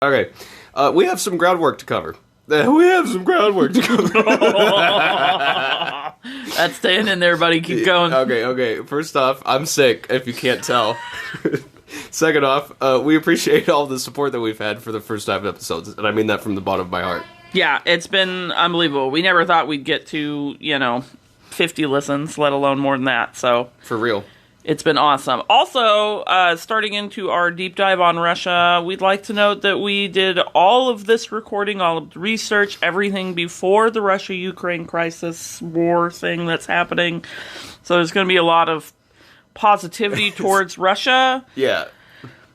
Okay, we have some groundwork to cover. That's staying in there, buddy. Keep going. Okay. First off, I'm sick, if you can't tell. Second off, we appreciate all the support that we've had for the first 5 episodes, and I mean that from the bottom of my heart. Yeah, it's been unbelievable. We never thought we'd get to, 50 listens, let alone more than that, so... For real. It's been awesome. Also, starting into our deep dive on Russia, we'd like to note that we did all of this recording, all of the research, everything before the Russia-Ukraine crisis war thing that's happening. So there's going to be a lot of positivity towards Russia. Yeah.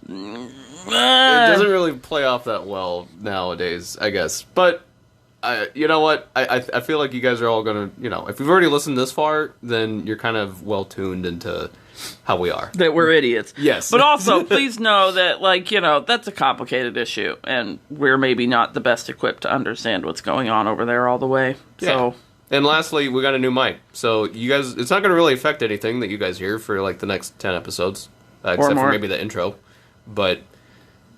It doesn't really play off that well nowadays, I guess. But, you know what? I feel like you guys are all going to, if you've already listened this far, then you're kind of well-tuned into how we are. That we're idiots. Yes. But also, please know that, that's a complicated issue, and we're maybe not the best equipped to understand what's going on over there all the way. Yeah. So... And lastly, we got a new mic. So you guys, it's not going to really affect anything that you guys hear for like the next 10 episodes, except for maybe the intro. But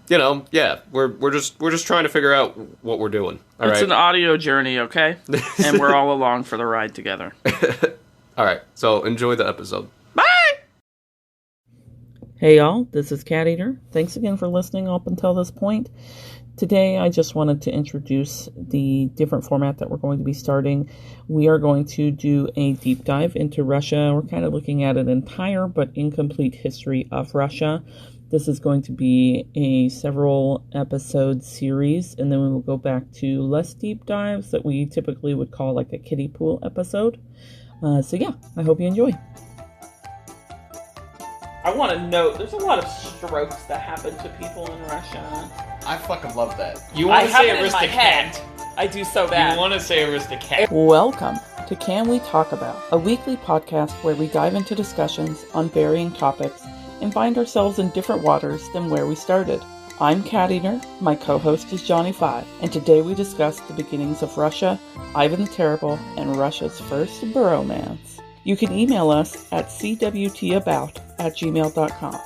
we're just trying to figure out what we're doing. It's an audio journey, okay? And we're all along for the ride together. All right. So enjoy the episode. Bye. Hey y'all, this is CatEaterr. Thanks again for listening up until this point. Today, I just wanted to introduce the different format that we're going to be starting. We are going to do a deep dive into Russia. We're kind of looking at an entire but incomplete history of Russia. This is going to be a several episode series, and then we will go back to less deep dives that we typically would call like a kiddie pool episode. I hope you enjoy. I want to note, there's a lot of strokes that happen to people in Russia. I fucking love that. You want to say Aristocat? I do so bad. You want to say Aristocat? Welcome to Can We Talk About, a weekly podcast where we dive into discussions on varying topics and find ourselves in different waters than where we started. I'm CatEaterr, my co-host is Johnny5, and today we discuss the beginnings of Russia, Ivan the Terrible, and Russia's first bromance. You can email us at cwtabout@gmail.com.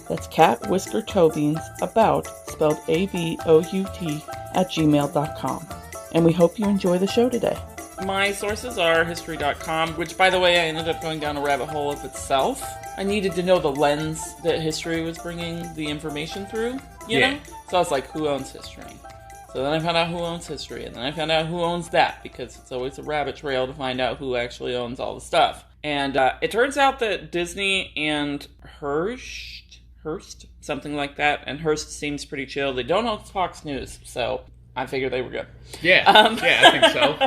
That's cat whisker toe beans about, spelled ABOUT, @gmail.com. And we hope you enjoy the show today. My sources are history.com, which, by the way, I ended up going down a rabbit hole of itself. I needed to know the lens that history was bringing the information through, you know? So I was like, who owns history? So then I found out who owns history, and then I found out who owns that, because it's always a rabbit trail to find out who actually owns all the stuff. And it turns out that Disney and Hearst, something like that, and Hearst seems pretty chill. They don't own Fox News, so I figured they were good. Yeah, I think so.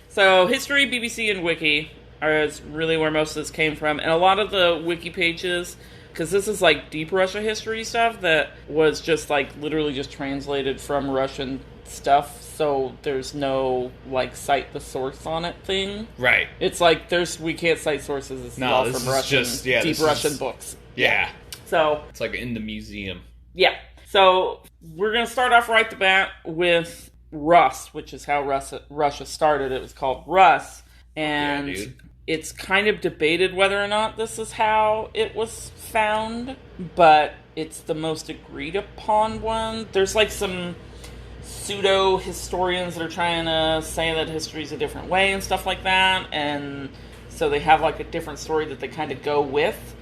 So history, BBC, and Wiki is really where most of this came from. And a lot of the Wiki pages, because this is like deep Russia history stuff that was just like literally just translated from Russian stuff, so there's no like cite the source on it thing. Right. It's like we can't cite sources. This is all from Russian, deep Russian books. Yeah. So it's like in the museum. Yeah. So we're gonna start off right at the bat with Rus, which is how Russia started. It was called Rus, and it's kind of debated whether or not this is how it was found, but it's the most agreed upon one. There's like some pseudo-historians that are trying to say that history's a different way and stuff like that, and so they have like a different story that they kind of go with.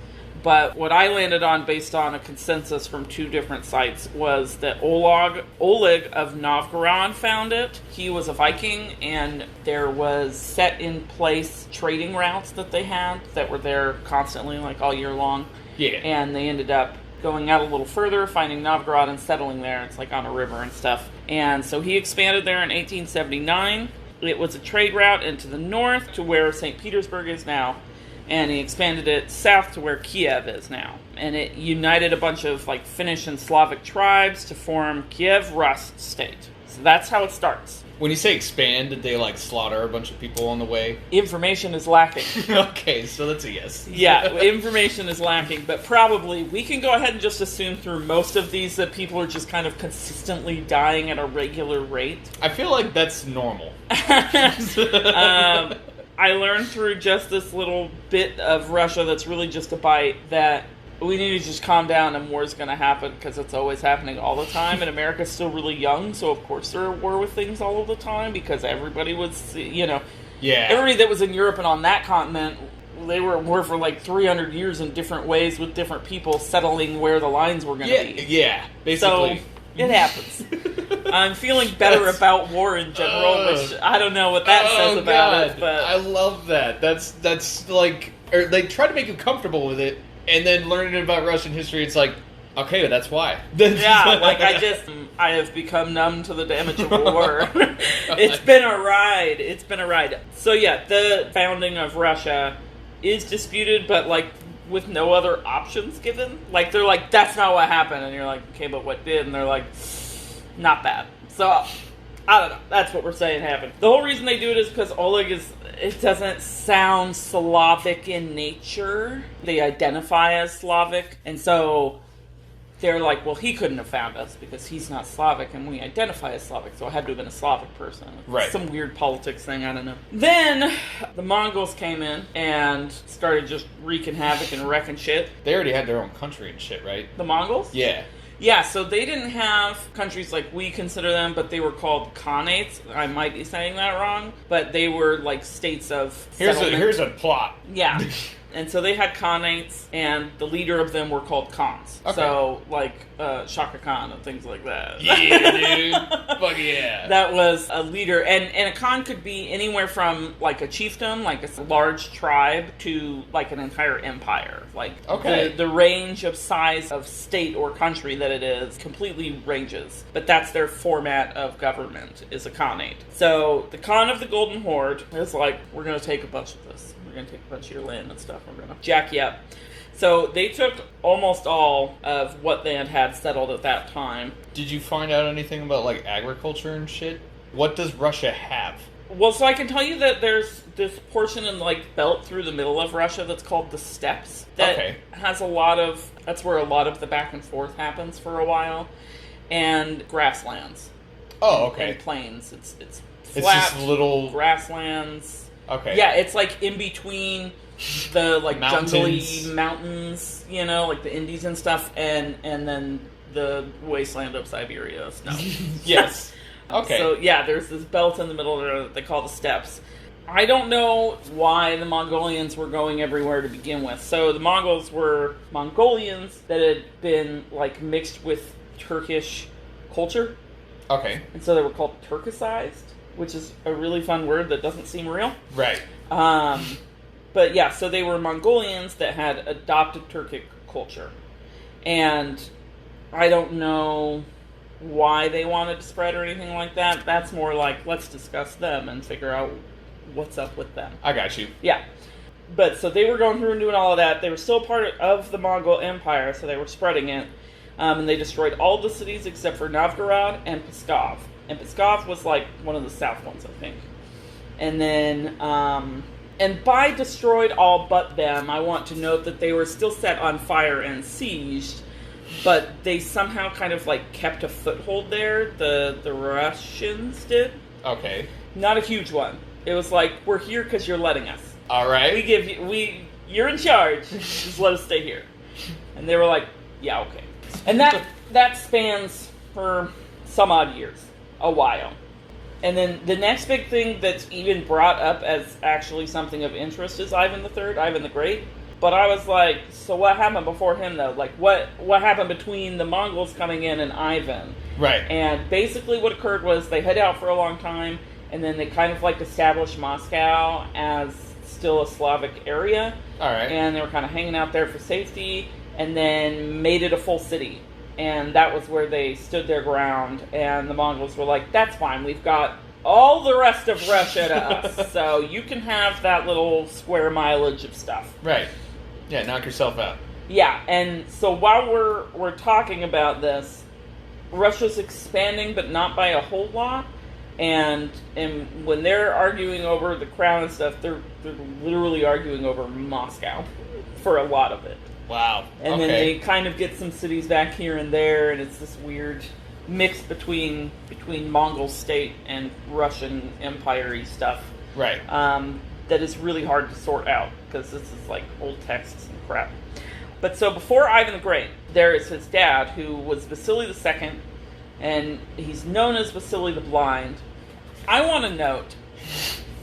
But what I landed on, based on a consensus from 2 different sites, was that Oleg of Novgorod found it. He was a Viking, and there was set in place trading routes that they had that were there constantly, like all year long. Yeah. And they ended up going out a little further, finding Novgorod and settling there. It's like on a river and stuff. And so he expanded there in 1879. It was a trade route into the north to where St. Petersburg is now. And he expanded it south to where Kiev is now. And it united a bunch of like Finnish and Slavic tribes to form Kiev Rus state. So that's how it starts. When you say expand, did they like slaughter a bunch of people on the way? Information is lacking. Okay, so that's a yes. Yeah, information is lacking, but probably we can go ahead and just assume through most of these that people are just kind of consistently dying at a regular rate. I feel like that's normal. I learned through just this little bit of Russia that's really just a bite that we need to just calm down and war's going to happen because it's always happening all the time. And America's still really young, so of course there are war with things all of the time because everybody was, everybody that was in Europe and on that continent, they were at war for like 300 years in different ways with different people settling where the lines were going to be. Yeah, basically. So, it happens. I'm feeling better about war in general, which I don't know what that says about it, but I love that. That's like, or they try to make you comfortable with it, and then learning about Russian history, it's like, okay, that's why. Yeah, like I have become numb to the damage of war. It's been a ride. It's been a ride. So yeah, the founding of Russia is disputed, but like with no other options given. Like they're like, that's not what happened, and you're like, okay, but what did? And they're like, not that. So I don't know. That's what we're saying happened. The whole reason they do it is because Oleg it doesn't sound Slavic in nature. They identify as Slavic, and so they're like, well, he couldn't have found us because he's not Slavic, and we identify as Slavic, so it had to have been a Slavic person. Right. Some weird politics thing, I don't know. Then the Mongols came in and started just wreaking havoc and wrecking shit. They already had their own country and shit, right? The Mongols? Yeah. Yeah, so they didn't have countries like we consider them, but they were called khanates. I might be saying that wrong, but they were like states of settlement. Here's a plot. Yeah. And so they had khanates, and the leader of them were called khans. Okay. So, like, Shaka Khan and things like that. Yeah, dude. Fuck yeah. That was a leader. And a khan could be anywhere from, like, a chieftain, like a large tribe, to, like, an entire empire. Like, okay. The range of size of state or country that it is completely ranges. But that's their format of government, is a khanate. So, the Khan of the Golden Horde is like, we're going to take a bunch of this. We're going to take a bunch of your land and stuff. We're going to jack you up. So they took almost all of what they had settled at that time. Did you find out anything about, like, agriculture and shit? What does Russia have? Well, so I can tell you that there's this portion in, like, belt through the middle of Russia that's called the steppes. That has a lot of... That's where a lot of the back and forth happens for a while. And grasslands. Oh, okay. And plains. It's flat, it's just little... grasslands... Okay. Yeah, it's like in between the like jungly mountains, like the Indies and stuff, and then the wasteland of Siberia. No. Yes. Okay. So yeah, there's this belt in the middle that they call the steppes. I don't know why the Mongolians were going everywhere to begin with. So the Mongols were Mongolians that had been like mixed with Turkish culture. Okay. And so they were called Turkicized, which is a really fun word that doesn't seem real. Right. But yeah, so they were Mongolians that had adopted Turkic culture. And I don't know why they wanted to spread or anything like that. That's more like, let's discuss them and figure out what's up with them. I got you. Yeah. But so they were going through and doing all of that. They were still part of the Mongol Empire, so they were spreading it. And they destroyed all the cities except for Novgorod and Pskov. And Pskov was like one of the south ones, I think. And then, and by destroyed all but them, I want to note that they were still set on fire and sieged, but they somehow kind of like kept a foothold there. The Russians did. Okay. Not a huge one. It was like, we're here because you're letting us. All right. You're in charge. Just let us stay here. And they were like, yeah, okay. And that spans for some odd years. A while. And then the next big thing that's even brought up as actually something of interest is Ivan III, Ivan the Great. But I was like, so what happened before him, though? Like, what happened between the Mongols coming in and Ivan? Right. And basically what occurred was they hid out for a long time, and then they kind of like established Moscow as still a Slavic area. All right. And they were kind of hanging out there for safety, and then made it a full city. And that was where they stood their ground, and the Mongols were like, that's fine, we've got all the rest of Russia to us, so you can have that little square mileage of stuff. Right. Yeah, knock yourself out. Yeah, and so while we're talking about this, Russia's expanding, but not by a whole lot, and when they're arguing over the crown and stuff, they're literally arguing over Moscow for a lot of it. Wow. And then they kind of get some cities back here and there, and it's this weird mix between Mongol state and Russian empire-y stuff. Right. That is really hard to sort out, because this is like old texts and crap. But so before Ivan the Great, there is his dad, who was Vasily II, and he's known as Vasily the Blind. I want to note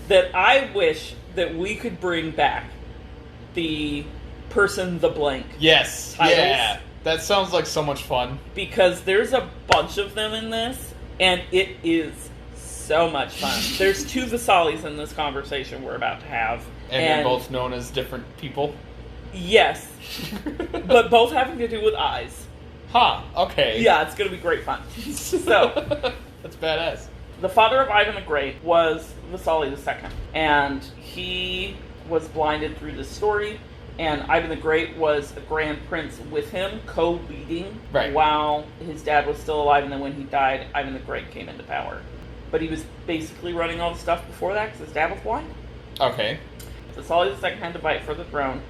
that I wish that we could bring back the person the blank. Yes. Titles. Yeah. That sounds like so much fun. Because there's a bunch of them in this, and it is so much fun. There's 2 Vasilis in this conversation we're about to have. And they're both known as different people? Yes. But both having to do with eyes. Huh, okay. Yeah, it's going to be great fun. So, that's badass. The father of Ivan the Great was Vasily II, and he was blinded through this story, and Ivan the Great was a grand prince with him, co-leading, while his dad was still alive, and then when he died, Ivan the Great came into power. But he was basically running all the stuff before that, because his dad was blind. Okay. Vasily II had to fight for the throne.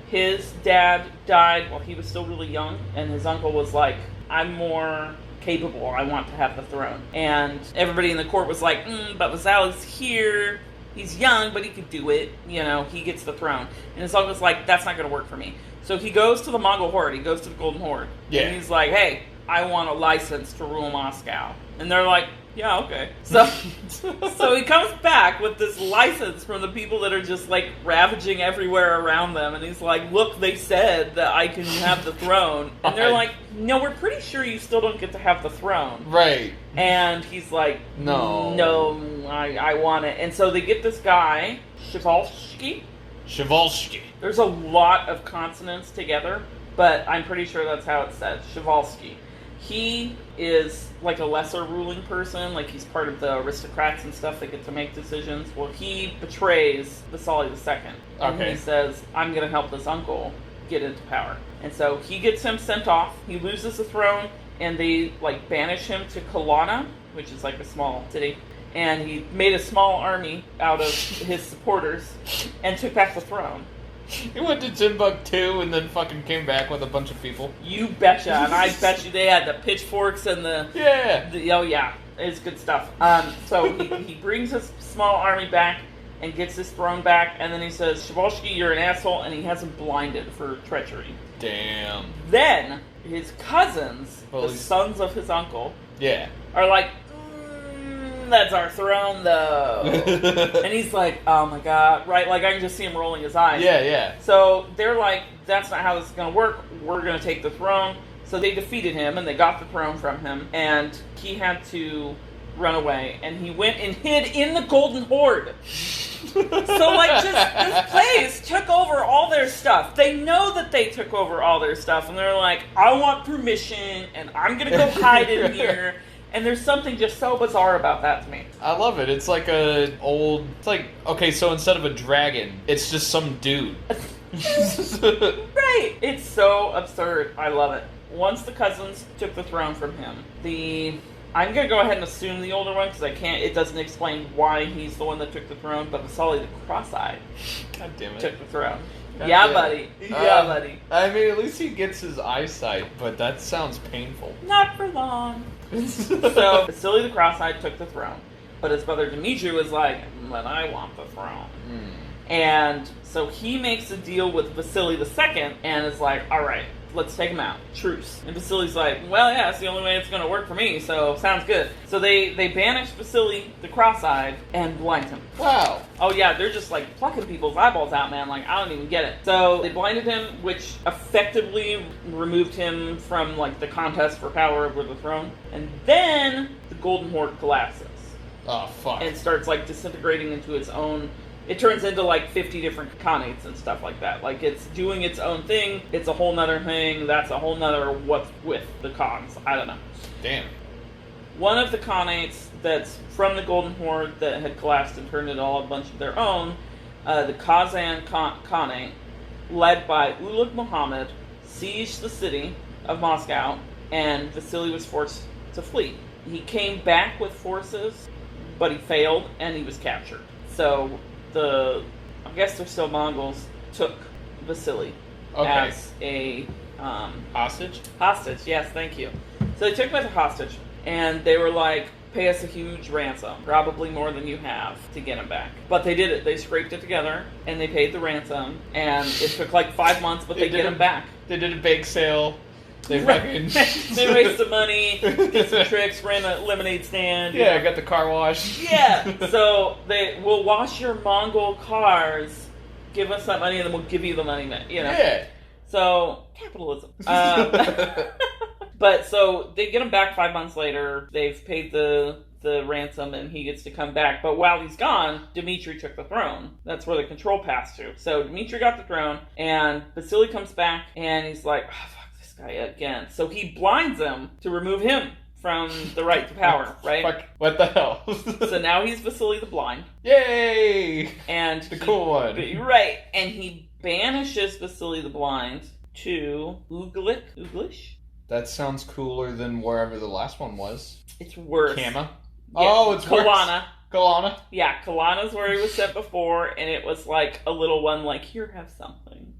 His dad died while he was still really young, and his uncle was like, I'm more capable, I want to have the throne. And everybody in the court was like, but Vasilis here, he's young, but he could do it, he gets the throne. And his uncle's like, that's not going to work for me. So he goes to the Mongol Horde, he goes to the Golden Horde, and he's like, hey, I want a license to rule Moscow. And they're like, yeah, okay. So he comes back with this license from the people that are just, like, ravaging everywhere around them. And he's like, look, they said that I can have the throne. And they're like, no, we're pretty sure you still don't get to have the throne. Right. And he's like, no, I want it. And so they get this guy, Shivalsky. There's a lot of consonants together, but I'm pretty sure that's how it's said, Shivalsky. He is like a lesser ruling person, like he's part of the aristocrats and stuff that get to make decisions. Well, he betrays Vasily II. And he says, I'm going to help this uncle get into power. And so he gets him sent off. He loses the throne, and they like banish him to Kalana, which is like a small city. And he made a small army out of his supporters and took back the throne. He went to Timbuktu and then fucking came back with a bunch of people. You betcha, and I bet you they had the pitchforks and the... Yeah! Oh yeah, it's good stuff. So he brings his small army back and gets his throne back, and then he says, Shivalsky, you're an asshole, and he has him blinded for treachery. Damn. Then, his cousins, the sons of his uncle, are like, that's our throne, though. And he's like, oh my god, right? Like, I can just see him rolling his eyes. Yeah. So they're like, that's not how this is going to work. We're going to take the throne. So they defeated him, and they got the throne from him, and he had to run away. And he went and hid in the Golden Horde. So, like, just this place took over all their stuff. They know that they took over all their stuff, and they're like, I want permission, and I'm going to go hide in here. And there's something just so bizarre about that to me. I love it. It's like okay, so instead of a dragon, it's just some dude. Right. It's so absurd. I love it. Once the cousins took the throne from him, I'm going to go ahead and assume the older one, because it doesn't explain why he's the one that took the throne, but Vasily the Cross-Eyed God damn it. took the throne. God yeah, damn buddy. It. Yeah, buddy. I mean, at least he gets his eyesight, but that sounds painful. Not for long. So, Vasily the Cross-Eyed took the throne, but his brother Dmitri was like, but I want the throne. And so he makes a deal with Vasily II and is like, alright, let's take him out. Truce. And Vasily's like, well, yeah, it's the only way it's going to work for me, so sounds good. So they banish Vasily the Cross-Eyed and blind him. Wow. Oh yeah, they're just like plucking people's eyeballs out, man. Like, I don't even get it. So they blinded him, which effectively removed him from like the contest for power over the throne. And then the Golden Horde collapses. Oh, fuck. And starts like disintegrating into its own... It turns into like 50 different Khanates and stuff like that. Like, it's doing its own thing. It's a whole nother thing. That's a whole nother what's with the Khans. I don't know. Damn. One of the Khanates that's from the Golden Horde that had collapsed and turned into all a bunch of their own, the Kazan Khanate, led by Ulugh Muhammad, sieged the city of Moscow, and Vasily was forced to flee. He came back with forces, but he failed, and he was captured. So... I guess they're still Mongols, took Vasily as a... hostage? Hostage, yes, thank you. So they took him as a hostage, and they were like, pay us a huge ransom, probably more than you have, to get him back. But they did it. They scraped it together, and they paid the ransom, and it took like 5 months, but they get him back. They did a bake sale. They fucking... they raised some money, did some tricks, ran a lemonade stand. Yeah, I got the car wash. Yeah, so they will wash your Mongol cars, give us that money, and then we'll give you the money, you know. Yeah. So, capitalism. But so they get him back 5 months later. They've paid the ransom, and he gets to come back. But while he's gone, Dmitri took the throne. That's where the control passed to. So Dmitri got the throne, and Vasily comes back, and he's like, oh, fuck this guy again. So he blinds him to remove him from the right to power, right? Fuck, what the hell? So now he's Vasily the Blind. Yay! And the cool one. Right. And he banishes Vasily the Blind to Uglish? That sounds cooler than wherever the last one was. It's worse. Kama? Yeah. Oh, it's Kalana. Kalana? Yeah, Kalana's where he was sent before, and it was like a little one like, here, have something.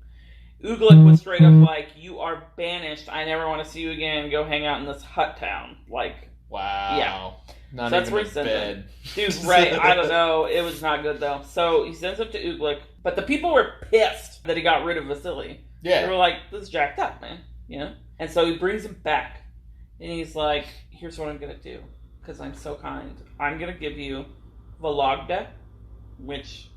Uglik was straight up like, you are banished. I never want to see you again. Go hang out in this hut town. Like, wow. Yeah. Not so that's even where a he sends bed. him. Dude, right. I don't know. It was not good, though. So he sends him to Uglik, but the people were pissed that he got rid of Vasily. Yeah. They were like, this is jacked up, man. You know? And so he brings him back. And he's like, here's what I'm going to do. Because I'm so kind. I'm going to give you Vologda, which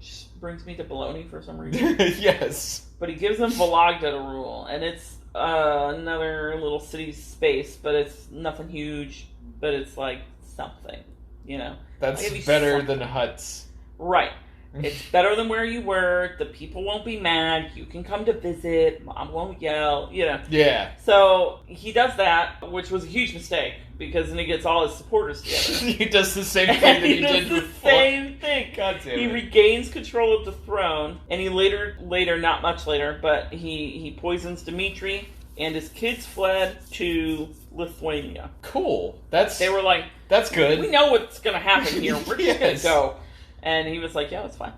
just brings me to baloney for some reason. Yes. But he gives him Vologda to rule. And it's another little city space, but it's nothing huge. But it's like something, you know? That's better than huts. Right. It's better than where you were. The people won't be mad. You can come to visit. Mom won't yell. You know. Yeah. So he does that, which was a huge mistake because then he gets all his supporters together. He does the same thing that he did before. The same thing. God damn it. He regains control of the throne, and he later, not much later, but he poisons Dmitri, and his kids fled to Lithuania. Cool. They were like, that's good. We know what's going to happen here. We're just going Yes. to go. And he was like, yeah, that's fine.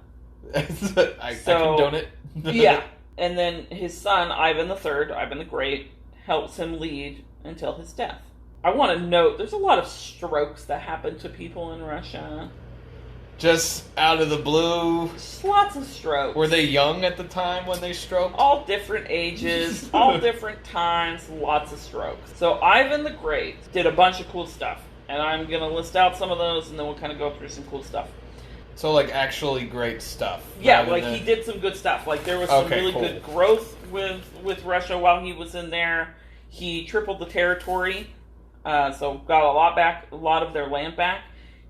I condone it. Yeah. And then his son, Ivan III, Ivan the Great, helps him lead until his death. I want to note, there's a lot of strokes that happen to people in Russia. Just out of the blue. Just lots of strokes. Were they young at the time when they stroked? All different ages, all different times, lots of strokes. So Ivan the Great did a bunch of cool stuff. And I'm going to list out some of those, and then we'll kind of go through some cool stuff. So, like, actually great stuff. Yeah, like, he did some good stuff. Like, there was some really good growth with Russia while he was in there. He tripled the territory, so got a lot back, a lot of their land back.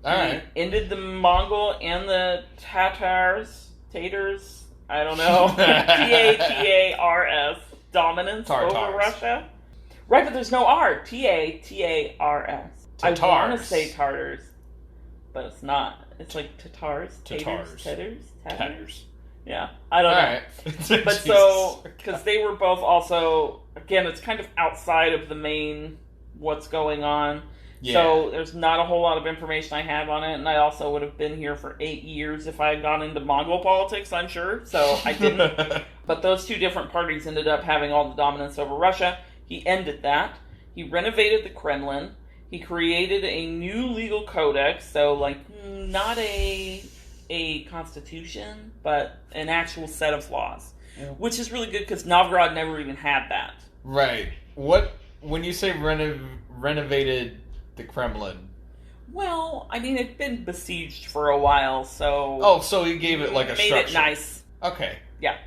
Alright. Ended the Mongol and the Tatars, I don't know, Tatars, dominance over Russia. Right, but there's no R. Tatars. I want to say Tartars, but it's not. It's like Tatars. Tatars. Yeah, I don't know. But so, because they were both also, again, it's kind of outside of the main what's going on. Yeah. So there's not a whole lot of information I have on it, and I also would have been here for 8 years if I had gone into Mongol politics, I'm sure. So I didn't. But those two different parties ended up having all the dominance over Russia. He ended that. He renovated the Kremlin. He created a new legal codex, so like not a constitution, but an actual set of laws, which is really good because Novgorod never even had that. Right. When you say renovated the Kremlin? Well, I mean it'd been besieged for a while, so so he gave it like a structure. Made it nice. Okay. Yeah.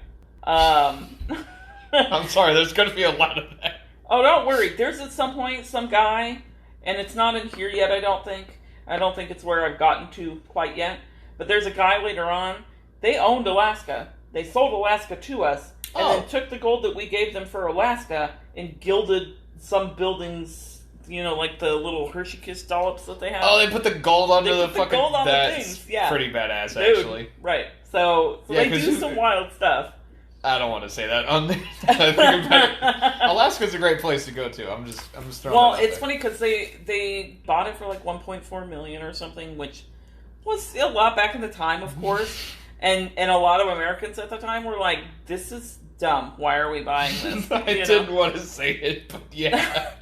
I'm sorry. There's going to be a lot of that. Oh, don't worry. There's at some point some guy. And it's not in here yet, I don't think. I don't think it's where I've gotten to quite yet. But there's a guy later on. They owned Alaska. They sold Alaska to us. And then took the gold that we gave them for Alaska and gilded some buildings, like the little Hershey Kiss dollops that they have. Oh, they put the gold onto the fucking... gold on the things, yeah. Pretty badass, Dude, actually. Right. So they do some wild stuff. I don't want to say that on the... I think about it. Alaska's a great place to go to. I'm just throwing Well, it out it's funny because they bought it for like $1.4 million or something, which was a lot back in the time, of course. and a lot of Americans at the time were like, "This is dumb. Why are we buying this?" I didn't want to say it, but yeah.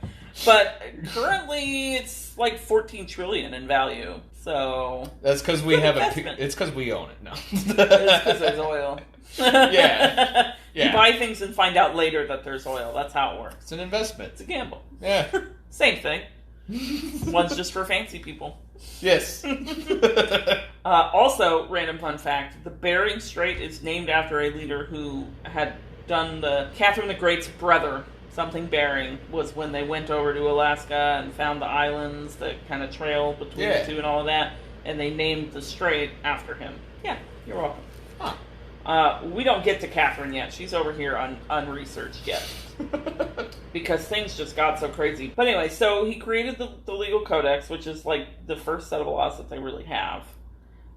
But currently, it's like $14 trillion in value. So that's because we have it's because we own it now. It's because there's oil. Yeah. Yeah. You buy things and find out later that there's oil. That's how it works. It's an investment. It's a gamble. Yeah. Same thing. One's just for fancy people. Yes. Also, random fun fact, the Bering Strait is named after a leader who had done the Catherine the Great's brother, something Bering, was when they went over to Alaska and found the islands that kind of trail between the two and all of that, and they named the strait after him. Yeah, you're welcome. Huh. We don't get to Catherine yet. She's over here unresearched yet. Because things just got so crazy. But anyway, so he created the legal codex, which is like the first set of laws that they really have.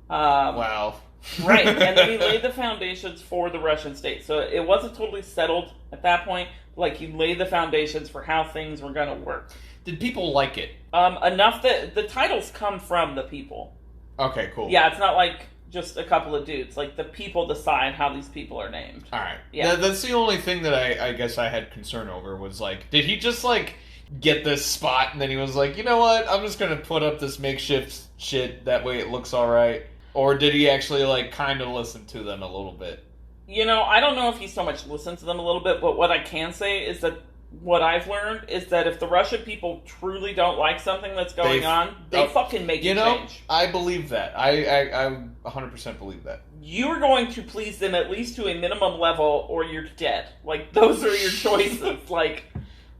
Wow. Right, and then he laid the foundations for the Russian state. So it wasn't totally settled at that point. Like, he laid the foundations for how things were going to work. Did people like it? Enough that the titles come from the people. Okay, cool. Yeah, it's not like just a couple of dudes. Like, the people decide how these people are named. All right. Yeah. That's the only thing that I guess I had concern over was, like, did he just, like, get this spot and then he was like, you know what, I'm just going to put up this makeshift shit, that way it looks all right? Or did he actually, like, kind of listen to them a little bit? You know, I don't know if he so much listened to them a little bit, but what I can say is that what I've learned is that if the Russian people truly don't like something that's going on, they fucking make it change. I believe that. I 100% believe that. You're going to please them at least to a minimum level, or you're dead. Like, those are your choices. Like,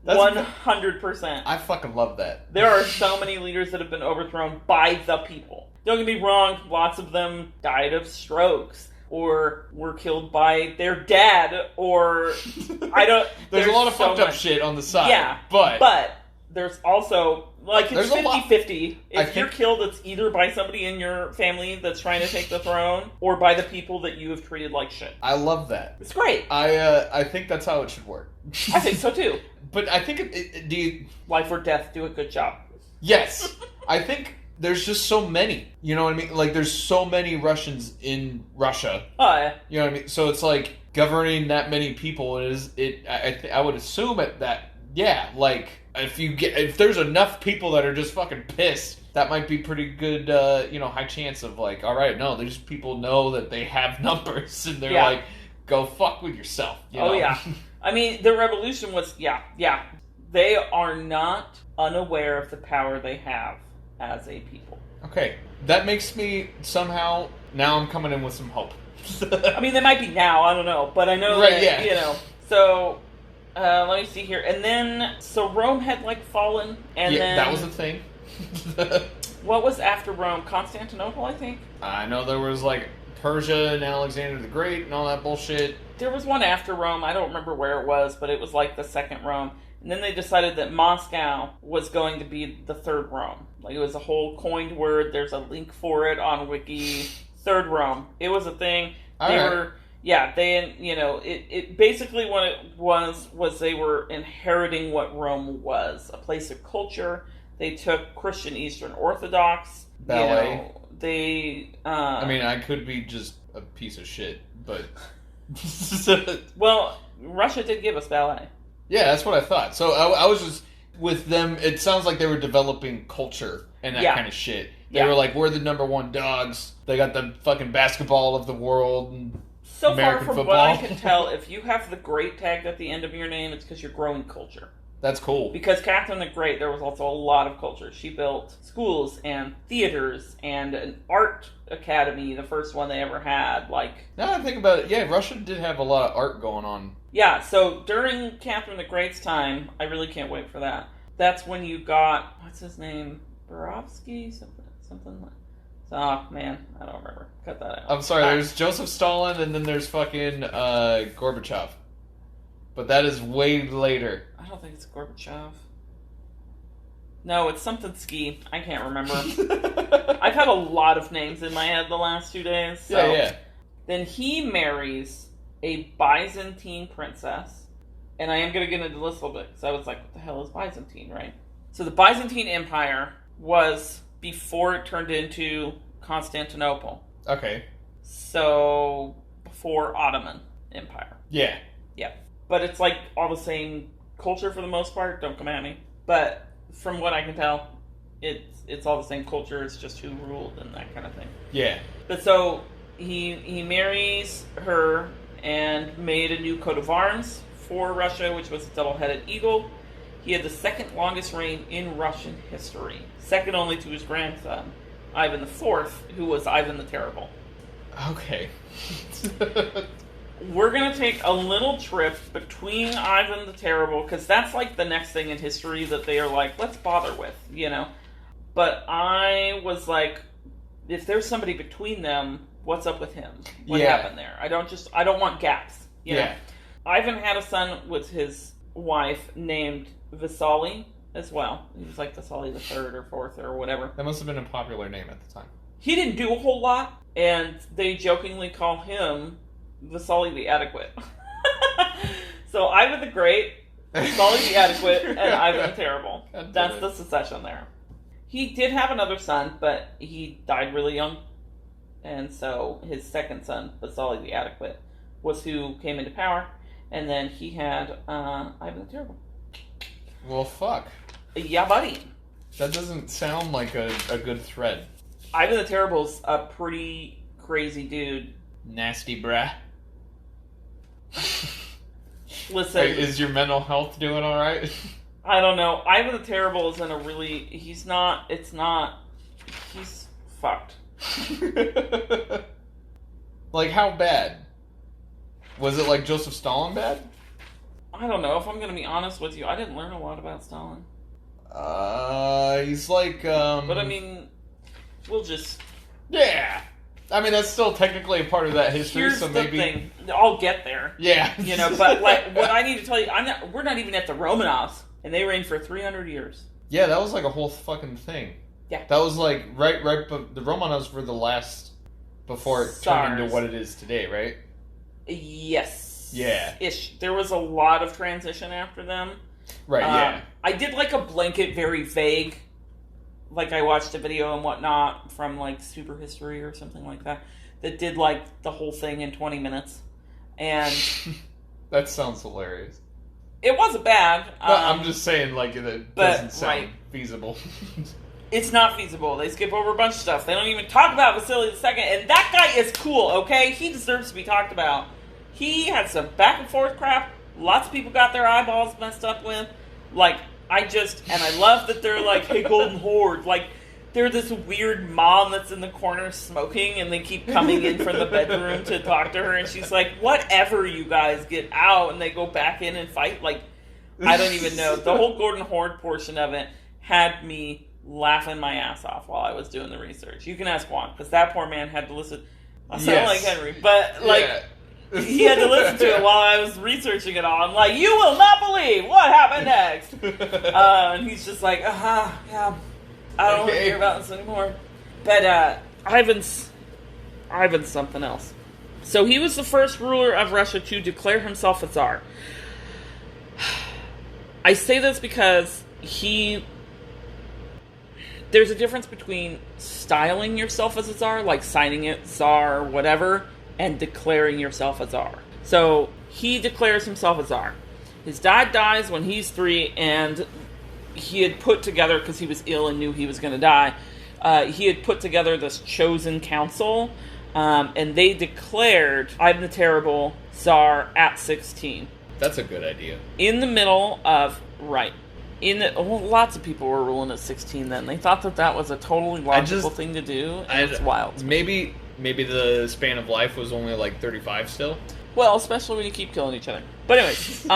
100%. I fucking love that. There are so many leaders that have been overthrown by the people. Don't get me wrong, lots of them died of strokes, or were killed by their dad, or There's a lot of fucked up shit on the side. Yeah, but there's also, like, it's 50-50. If you're killed, it's either by somebody in your family that's trying to take the throne, or by the people that you have treated like shit. I love that. It's great. I think that's how it should work. I think so too. But I think life or death, do a good job. Yes. I think there's just so many. You know what I mean? Like, there's so many Russians in Russia. Oh, yeah. You know what I mean? So it's like, governing that many people I would assume like, if there's enough people that are just fucking pissed, that might be pretty good, high chance of, like, all right, no, there's people know that they have numbers, and they're like, go fuck with yourself. You know? Yeah. I mean, the revolution was, they are not unaware of the power they have as a people. Okay, that makes me somehow, now I'm coming in with some hope. I mean, they might be now, I don't know, but I know that, so, let me see here, and then, so Rome had, like, fallen, and then... that was a thing. What was after Rome? Constantinople, I think? I know there was, like, Persia and Alexander the Great and all that bullshit. There was one after Rome, I don't remember where it was, but it was, like, the second Rome. And then they decided that Moscow was going to be the third Rome. Like, it was a whole coined word. There's a link for it on Wiki. Third Rome. It was a thing. It basically what it was they were inheriting what Rome was. A place of culture. They took Christian Eastern Orthodox. Ballet. I could be just a piece of shit, but... Well, Russia did give us ballet. Yeah, that's what I thought. So I was just with them. It sounds like they were developing culture and that kind of shit. They were like, we're the number one dogs. They got the fucking basketball of the world and so American far from football. what I can tell, if you have the Great tagged at the end of your name, it's because you're growing culture. That's cool. Because Catherine the Great, there was also a lot of culture. She built schools and theaters and an art academy, the first one they ever had. Like, now that I think about it, Russia did have a lot of art going on. Yeah, so during Catherine the Great's time, I really can't wait for that. That's when you got, what's his name? Borovsky? Something like... Oh, man, I don't remember. Cut that out. I'm sorry, there's Joseph Stalin and then there's fucking Gorbachev. But that is way later. I don't think it's Gorbachev. No, it's something ski. I can't remember. I've had a lot of names in my head the last 2 days. So. Yeah. Then he marries a Byzantine princess. And I am going to get into this a little bit, because I was like, what the hell is Byzantine, right? So the Byzantine Empire was before it turned into Constantinople. Okay. So, before Ottoman Empire. Yeah. Yeah. But it's like all the same culture for the most part. Don't come at me. But from what I can tell, it's all the same culture. It's just who ruled and that kind of thing. Yeah. But so he marries her and made a new coat of arms for Russia, which was a double-headed eagle. He had the second longest reign in Russian history, second only to his grandson, Ivan IV, who was Ivan the Terrible. Okay. We're going to take a little trip between Ivan the Terrible, because that's like the next thing in history that they are like, let's bother with, you know. But I was like, if there's somebody between them, what's up with him? What happened there? I don't want gaps, you know. Ivan had a son with his wife named Vasily as well. He was like Vasily the third or fourth or whatever. That must have been a popular name at the time. He didn't do a whole lot, and they jokingly call him Vasily the Adequate. So Ivan the Great, Vasily the Adequate, and Ivan the Terrible. That's the succession there. He did have another son, but he died really young. And so his second son, Vasily the Adequate, was who came into power. And then he had Ivan the Terrible. Well, fuck. Yeah, buddy. That doesn't sound like a good thread. Ivan the Terrible's a pretty crazy dude. Nasty brah. Listen. Hey, is your mental health doing alright? I don't know. Ivan the Terrible is in a really... He's fucked. Like, how bad? Was it like Joseph Stalin bad? I don't know. If I'm going to be honest with you, I didn't learn a lot about Stalin. He's like, But I mean, we'll just... Yeah! I mean, that's still technically a part of that history, Here's so the maybe... thing. I'll get there. Yeah. You know, but like, what I need to tell you, we're not even at the Romanovs, and they reigned for 300 years. Yeah, that was like a whole fucking thing. Yeah. That was like, the Romanovs were the last, before it turned into what it is today, right? Yes. Yeah. Ish. There was a lot of transition after them. Right, yeah. I did like a blanket, very vague, like I watched a video and whatnot from like Super History or something like that did like the whole thing in 20 minutes. And that sounds hilarious. It wasn't bad. I'm just saying, like, it doesn't sound feasible. It's not feasible. They skip over a bunch of stuff. They don't even talk about Vasily II, and that guy is cool, okay? He deserves to be talked about. He had some back and forth crap. Lots of people got their eyeballs messed up with. Like, and I love that they're like, hey, Golden Horde. Like, they're this weird mom that's in the corner smoking, and they keep coming in from the bedroom to talk to her, and she's like, whatever, you guys, get out, and they go back in and fight. Like, I don't even know. The whole Golden Horde portion of it had me laughing my ass off while I was doing the research. You can ask Juan, because that poor man had to listen. I sound like Henry, but, like... Yeah. He had to listen to it while I was researching it all. I'm like, you will not believe what happened next. And he's just like, yeah, I don't want to hear about this anymore. But Ivan's something else. So he was the first ruler of Russia to declare himself a Tsar. I say this because there's a difference between styling yourself as a Tsar, like signing it Tsar, whatever, and declaring yourself a Tsar. So, he declares himself a Tsar. His dad dies when he's 3, and he had put together, because he was ill and knew he was going to die, he had put together this chosen council, and they declared Ivan the Terrible Tsar at 16. That's a good idea. In the middle of... Right. Lots of people were ruling at 16 then. They thought that was a totally logical thing to do, and it's wild. Maybe the span of life was only like 35 still? Well, especially when you keep killing each other. But anyways,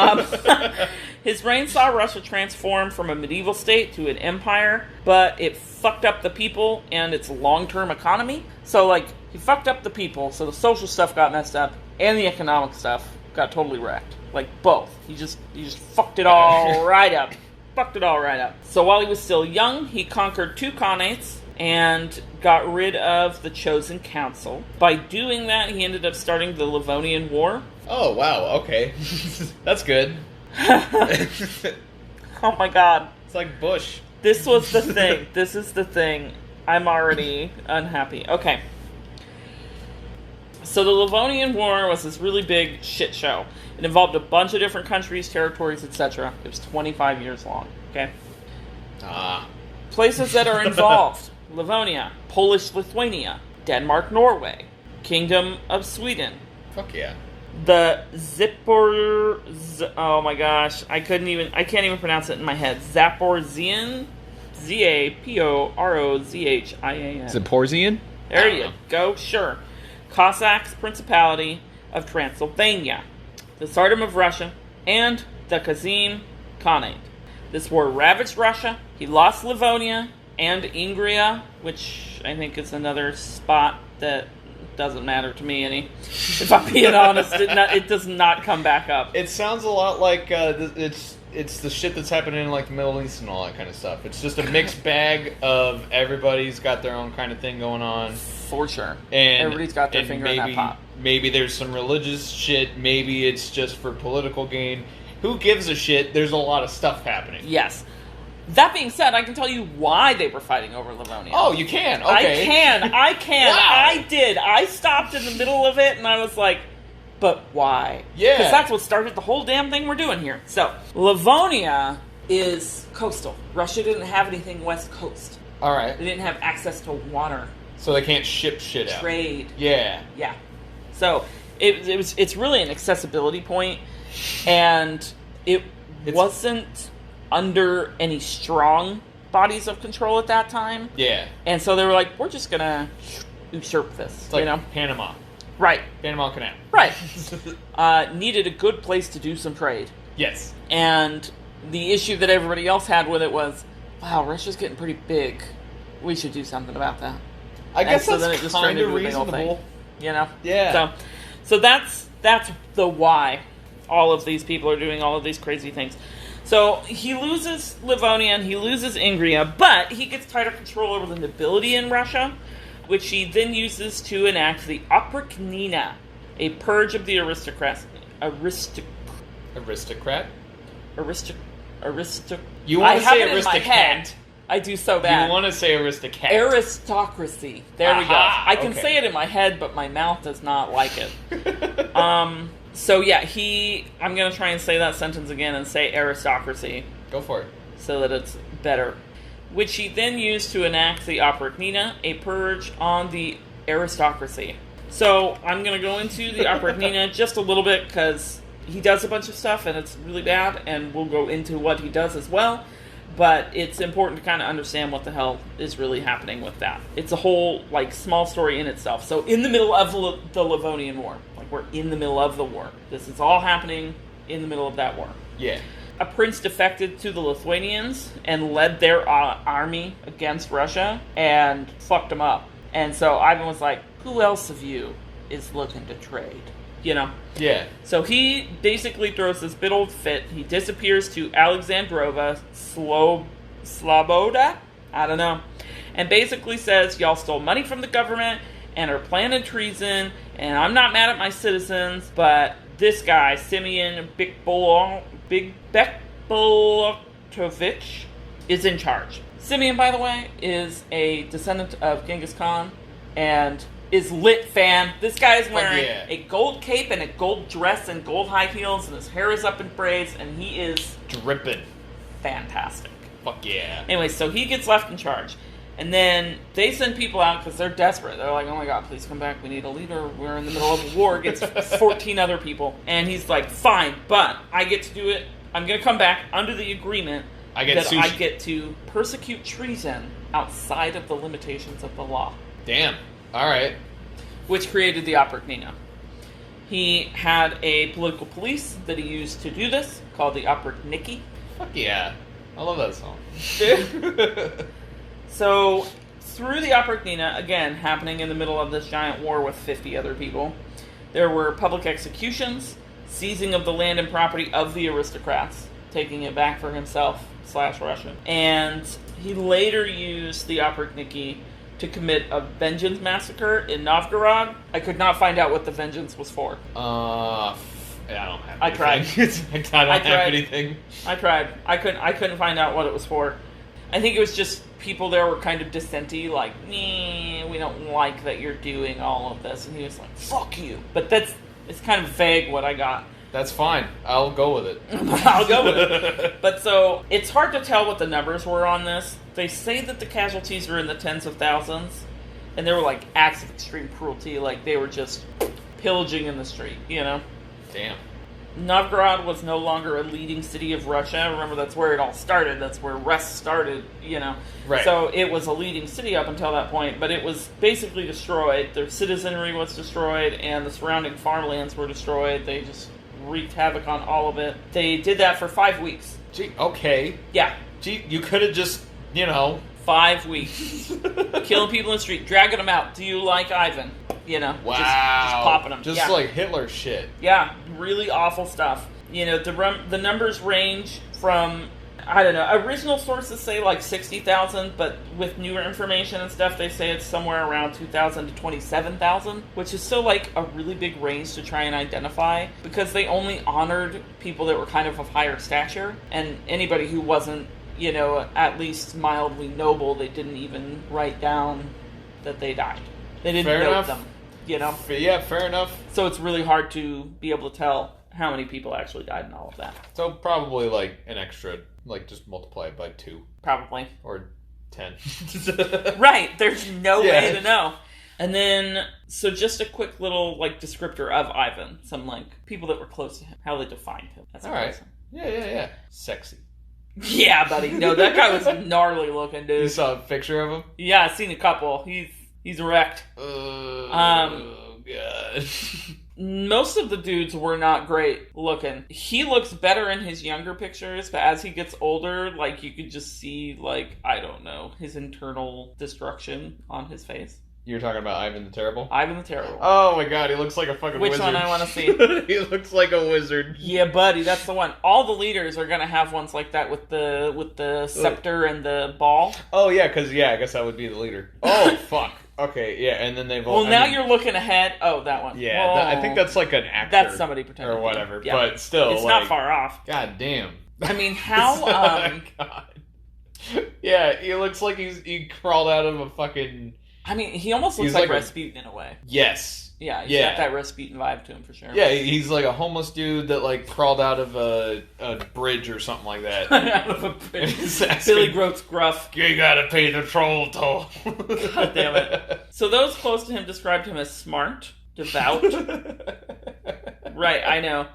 his reign saw Russia transform from a medieval state to an empire, but it fucked up the people and its long-term economy. So, like, he fucked up the people, so the social stuff got messed up, and the economic stuff got totally wrecked. Like, both. He just fucked it all right up. Fucked it all right up. So while he was still young, he conquered 2 Khanates and got rid of the Chosen Council. By doing that, he ended up starting the Livonian War. Oh, wow, okay. That's good. Oh my god. It's like Bush. This was the thing. This is the thing. I'm already unhappy. Okay. So the Livonian War was this really big shit show. It involved a bunch of different countries, territories, etc. It was 25 years long, okay? Places that are involved. Livonia, Polish Lithuania, Denmark, Norway, Kingdom of Sweden. Fuck yeah. The oh my gosh, I can't even pronounce it in my head. Zaporozhian, Zaporozhian. Zaporozhian? There you go, sure. Cossacks Principality of Transylvania, the Tsardom of Russia, and the Kazim Khanate. This war ravaged Russia. He lost Livonia and Ingria, which I think is another spot that doesn't matter to me any. If I'm being honest, it does not come back up. It sounds a lot like it's the shit that's happening in like the Middle East and all that kind of stuff. It's just a mixed bag of everybody's got their own kind of thing going on. For sure. And everybody's got their finger in that pot. Maybe there's some religious shit. Maybe it's just for political gain. Who gives a shit? There's a lot of stuff happening. Yes. That being said, I can tell you why they were fighting over Livonia. Oh, you can? Okay. I can. Wow. I did. I stopped in the middle of it, and I was like, but why? Yeah. Because that's what started the whole damn thing we're doing here. So, Livonia is coastal. Russia didn't have anything west coast. All right. They didn't have access to water. So they can't ship shit out. Trade. Yeah. Yeah. So, it's really an accessibility point, and it wasn't under any strong bodies of control at that time. Yeah. And so they were like, we're just going to usurp this. It's like Panama. Right. Panama Canal. Right. Needed a good place to do some trade. Yes. And the issue that everybody else had with it was, wow, Russia's getting pretty big. We should do something about that. I guess so that's then it just kind turned of into a big old reasonable. thing, you know? Yeah. So that's the why all of these people are doing all of these crazy things. So he loses Livonia and he loses Ingria, but he gets tighter control over the nobility in Russia, which he then uses to enact the Oprichnina, a purge of the aristocrats. Aristocrat? You want to say aristocrat? I do so bad. You want to say aristocrat? Aristocracy. There we go. I can say it in my head, but my mouth does not like it. So yeah, I'm going to try and say that sentence again and say aristocracy. Go for it. So that it's better. Which he then used to enact the Oprichnina, a purge on the aristocracy. So I'm going to go into the Oprichnina just a little bit because he does a bunch of stuff and it's really bad, and we'll go into what he does as well. But it's important to kind of understand what the hell is really happening with that. It's a whole, small story in itself. So in the middle of the Livonian War, we're in the middle of the war. This is all happening in the middle of that war. Yeah. A prince defected to the Lithuanians and led their army against Russia and fucked them up. And so Ivan was like, who else of you is looking to trade? You know? Yeah. So he basically throws this big old fit. He disappears to Alexandrova, Sloboda? I don't know. And basically says, y'all stole money from the government and are planning treason, and I'm not mad at my citizens, but this guy, Simeon Bekbolovich, is in charge. Simeon, by the way, is a descendant of Genghis Khan, and is lit fan. This guy is wearing a gold cape and a gold dress and gold high heels, and his hair is up in braids, and he is dripping. Fantastic. Fuck yeah. Anyway, so he gets left in charge. And then they send people out because they're desperate. They're like, oh my god, please come back. We need a leader. We're in the middle of a war against 14 other people. And he's like, fine, but I get to do it. I'm going to come back under the agreement I get to persecute treason outside of the limitations of the law. Damn. All right. Which created the Oprichnina. He had a political police that he used to do this, called the Oprichniki. Fuck yeah. I love that song. So, through the Oprichnina, again, happening in the middle of this giant war with 50 other people, there were public executions, seizing of the land and property of the aristocrats, taking it back for himself / Russia. And he later used the Oprichniki to commit a vengeance massacre in Novgorod. I could not find out what the vengeance was for. I don't have anything. I tried. I don't have anything. I tried. I couldn't find out what it was for. I think it was just people there were kind of dissenty, like, we don't like that you're doing all of this. And he was like, fuck you. But it's kind of vague what I got. That's fine. I'll go with it. I'll go with it. But so, it's hard to tell what the numbers were on this. They say that the casualties were in the tens of thousands. And they were acts of extreme cruelty, like they were just pillaging in the street, you know? Damn. Novgorod was no longer a leading city of Russia. Remember, that's where it all started. That's where Rus started, Right. So it was a leading city up until that point, but it was basically destroyed. Their citizenry was destroyed, and the surrounding farmlands were destroyed. They just wreaked havoc on all of it. They did that for 5 weeks. Gee, okay. Yeah. Gee, you could have just, 5 weeks. Killing people in the street, dragging them out. Do you like Ivan? Wow. Just popping them. Just like Hitler shit. Yeah, really awful stuff. The numbers range from, I don't know, original sources say like 60,000, but with newer information and stuff, they say it's somewhere around 2,000 to 27,000, which is still like a really big range to try and identify, because they only honored people that were kind of higher stature, and anybody who wasn't, at least mildly noble, they didn't even write down that they died. They didn't note them. Yeah, fair enough. So it's really hard to be able to tell how many people actually died and all of that. So probably like an extra, like just multiply it by 2. Probably. Or 10. Right, there's no way to know. And then, so just a quick little like descriptor of Ivan. Some like people that were close to him, how they defined him. That's alright. Yeah. Sexy. Yeah, buddy. No, that guy was gnarly looking, dude. You saw a picture of him? Yeah, I've seen a couple. He's wrecked. Oh, God. Most of the dudes were not great looking. He looks better in his younger pictures, but as he gets older, like, you could just see, like, I don't know, his internal destruction on his face. You're talking about Ivan the Terrible? Ivan the Terrible. Oh my God, he looks like a fucking Which wizard. one I want to see? He looks like a wizard. Yeah, buddy, that's the one. All the leaders are gonna have ones like that with the scepter and the ball. Oh yeah, because I guess that would be the leader. Oh fuck. Okay, yeah, and then they've. Well, now you're looking ahead. Oh, that one. Yeah, I think that's like an actor. That's somebody pretending or whatever. Yeah. But still, it's not far off. God damn. I mean, how? Oh, God. Yeah, he looks like he crawled out of a fucking. I mean, he almost looks like Rasputin in a way. Yes. Yeah, he's got that Rasputin vibe to him for sure. Yeah, he's like a homeless dude that like crawled out of a bridge or something like that. Out of a bridge. Billy Groat's gruff. You gotta pay the troll toll. God damn it. So those close to him described him as smart, devout. Right, I know.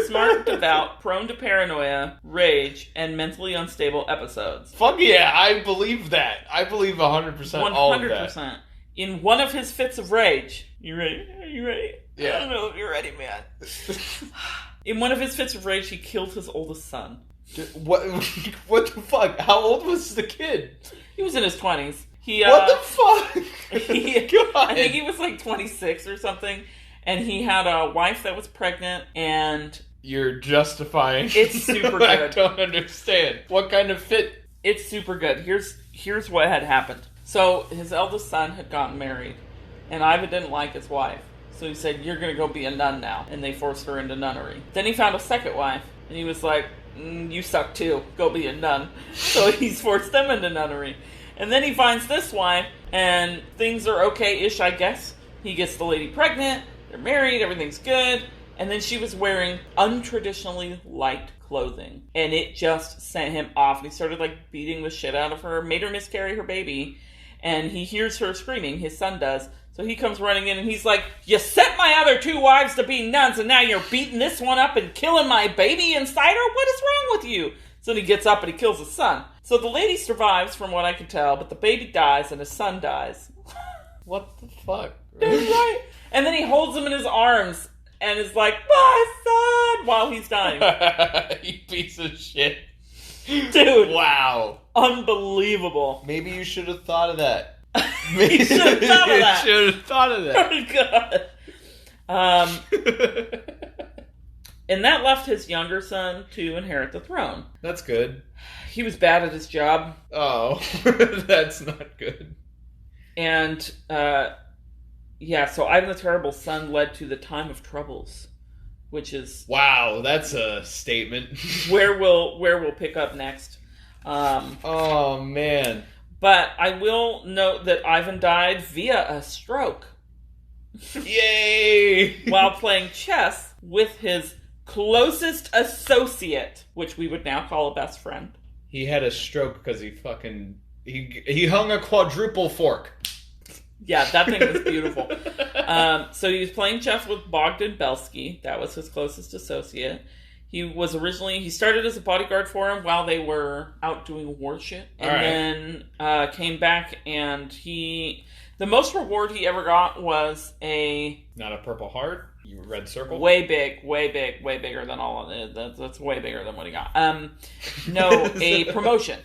Smart, devout, prone to paranoia, rage, and mentally unstable episodes. Fuck yeah, I believe that. I believe 100% all of that. 100%. In one of his fits of rage... You ready? Are you ready? Yeah. I don't know if you're ready, man. In one of his fits of rage, he killed his oldest son. What the fuck? How old was the kid? He was in his 20s. What the fuck? I think he was like 26 or something. And he had a wife that was pregnant, and... You're justifying... It's super good. I don't understand. What kind of fit? It's super good. Here's what had happened. So, his eldest son had gotten married, and Ivan didn't like his wife. So he said, you're gonna go be a nun now. And they forced her into nunnery. Then he found a second wife, and he was like, you suck too. Go be a nun. So he's forced them into nunnery. And then he finds this wife, and things are okay-ish, I guess. He gets the lady pregnant. They're married, everything's good, and then she was wearing untraditionally light clothing, and it just sent him off, and he started, like, beating the shit out of her, made her miscarry her baby, and he hears her screaming, his son does, so he comes running in, and he's like, you sent my other 2 wives to be nuns, and now you're beating this one up and killing my baby inside her? What is wrong with you? So then he gets up and he kills his son. So the lady survives, from what I can tell, but the baby dies, and his son dies. What the fuck? That's right. And then he holds him in his arms and is like, my son, while he's dying. You piece of shit. Dude. Wow. Unbelievable. Maybe you should have thought of that. You should have thought of that. You should have thought of that. Oh, God. And that left his younger son to inherit the throne. That's good. He was bad at his job. Oh, that's not good. And, yeah, so Ivan the Terrible's son led to the Time of Troubles, which is... Wow, that's a statement. where we'll pick up next. Oh, man. But I will note that Ivan died via a stroke. Yay! While playing chess with his closest associate, which we would now call a best friend. He had a stroke because he hung a quadruple fork. Yeah, that thing was beautiful. So he was playing chess with Bogdan Belsky. That was his closest associate. He started as a bodyguard for him while they were out doing war shit. And then came back, and the most reward he ever got was not a Purple Heart? You red circle? Way bigger than all of it. That's way bigger than what he got. No, a promotion.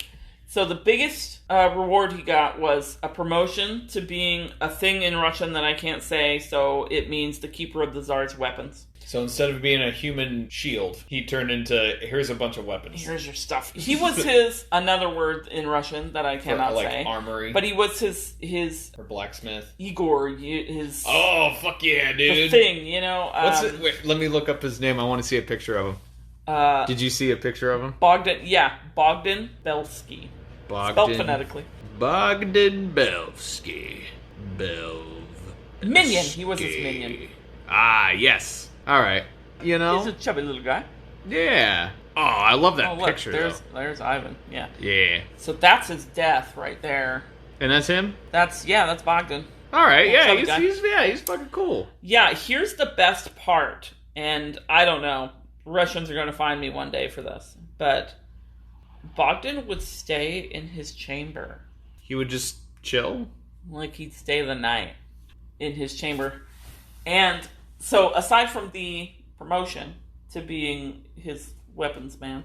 So the biggest reward he got was a promotion to being a thing in Russian that I can't say, so it means the keeper of the Tsar's weapons. So instead of being a human shield, he turned into, here's a bunch of weapons. Here's your stuff. He was another word in Russian that I cannot say. Armory. But he was his... Or blacksmith. Igor, his... Oh, fuck yeah, dude. The thing, you know. What's it? Wait, let me look up his name. I want to see a picture of him. Did you see a picture of him? Bogdan Belsky. Spelled phonetically. Bogdan Belsky. Minion. He was his minion. Ah, yes. All right. You know? He's a chubby little guy. Yeah. Oh, I love that picture, there's Ivan. Yeah. Yeah. So that's his death right there. And that's him? That's Bogdan. All right. Yeah, he's fucking cool. Yeah, here's the best part. And I don't know. Russians are going to find me one day for this. But Bogdan would stay in his chamber. He would just chill? Like he'd stay the night in his chamber. And so aside from the promotion to being his weapons man,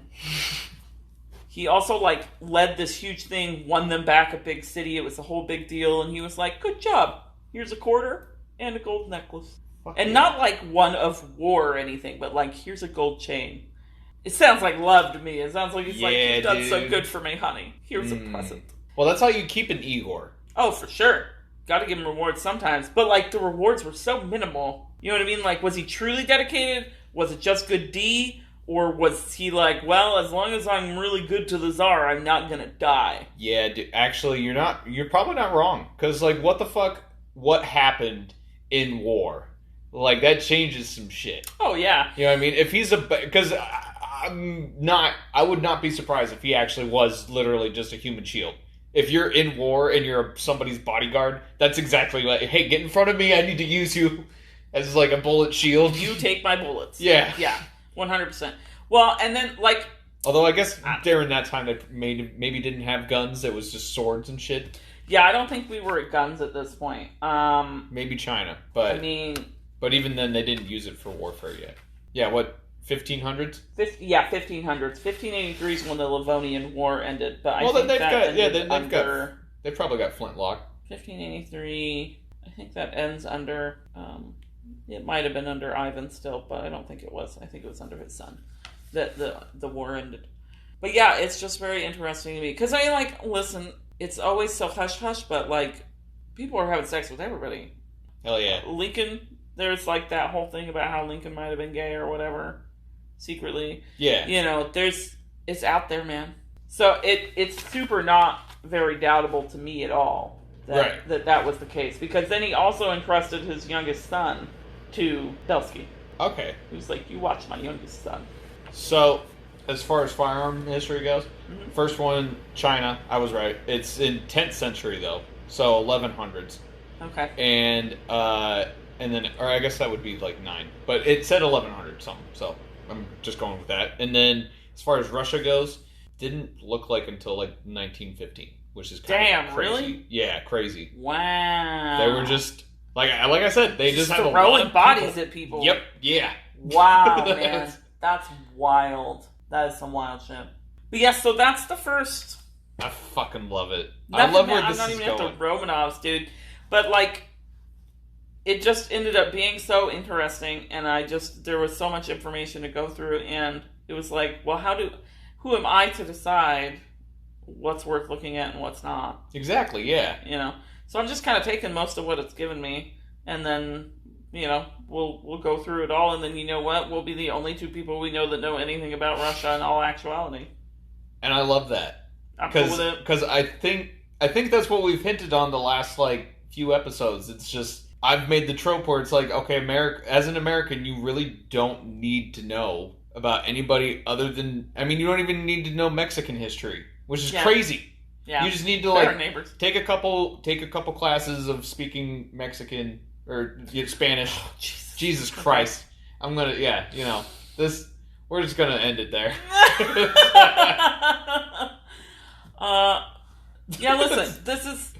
he also led this huge thing, won them back a big city. It was a whole big deal. And he was like, good job. Here's a quarter and a gold necklace. And not one of war or anything, but here's a gold chain. It sounds like love to me. It sounds like he's you've done so good for me, honey. Here's a present. Well, that's how you keep an Igor. Oh, for sure. Got to give him rewards sometimes. But, the rewards were so minimal. You know what I mean? Was he truly dedicated? Was it just good D? Or was he well, as long as I'm really good to the Tsar, I'm not going to die? Yeah, dude, actually, you're probably not wrong. Because, what the fuck, what happened in war? That changes some shit. Oh, yeah. You know what I mean? If he's because I would not be surprised if he actually was literally just a human shield. If you're in war and you're somebody's bodyguard, that's exactly hey, get in front of me, I need to use you as a bullet shield. You take my bullets. Yeah. Yeah, 100%. Well, and then although I guess during that time they maybe didn't have guns, it was just swords and shit. Yeah, I don't think we were at guns at this point. Maybe China, but... I mean... But even then, they didn't use it for warfare yet. Yeah, what, 1500s? 1500s. 1583 is when the Livonian War ended, but they've probably got flintlock. 1583, I think that ends under, it might have been under Ivan still, but I don't think it was. I think it was under his son that the war ended. But yeah, it's just very interesting to me, because listen, it's always so hush-hush, but people are having sex with everybody. Hell yeah. Lincoln... There's that whole thing about how Lincoln might have been gay or whatever, secretly. Yeah. It's out there, man. So it's super not very doubtable to me at all that was the case. Because then he also entrusted his youngest son to Belsky. Okay. Who's you watch my youngest son. So, as far as firearm history goes, first one, China, I was right. It's in 10th century, though. So, 1100s. Okay. And then, or I guess that would be 9. But it said 1100 something, so I'm just going with that. And then, as far as Russia goes, didn't look until 1915, which is kind of crazy. Really? Yeah, crazy. Wow. They were just, like I said, they just have a lot throwing of bodies at people. Yep, yeah. Wow, man. That's wild. That is some wild shit. But yeah, so that's the first... I fucking love it. Nothing, I love where man, this is going. I'm not even into Romanovs, dude. But it just ended up being so interesting, and there was so much information to go through, and it was well, who am I to decide what's worth looking at and what's not? Exactly, yeah. So I'm just kind of taking most of what it's given me, and then, we'll go through it all, and then you know what? We'll be the only two people we know that know anything about Russia in all actuality. And I love that. I'm cool with it. Because I think that's what we've hinted on the last, few episodes. It's just... I've made the trope where it's okay, as an American, you really don't need to know about anybody other than... I mean, you don't even need to know Mexican history, which is crazy. Yeah. You just need to, neighbors. take a couple classes of speaking Mexican, or Spanish. Oh, Jesus Christ. I'm gonna, this, we're just gonna end it there. Listen, this is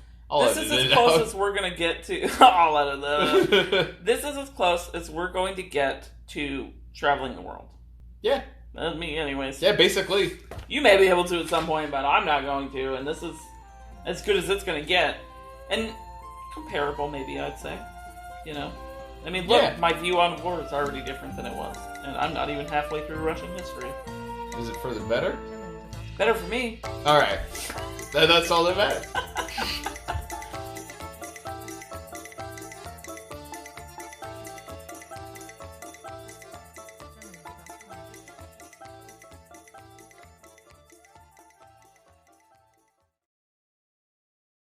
as close as we're gonna get to. I'll edit that out. This is as close as we're going to get to traveling the world. Yeah. Me, anyways. Yeah, basically. You may be able to at some point, but I'm not going to, and this is as good as it's gonna get. And comparable, maybe, I'd say. I mean, look, my view on war is already different than it was. And I'm not even halfway through Russian history. Is it for the better? Better for me. Alright. That's all that matters.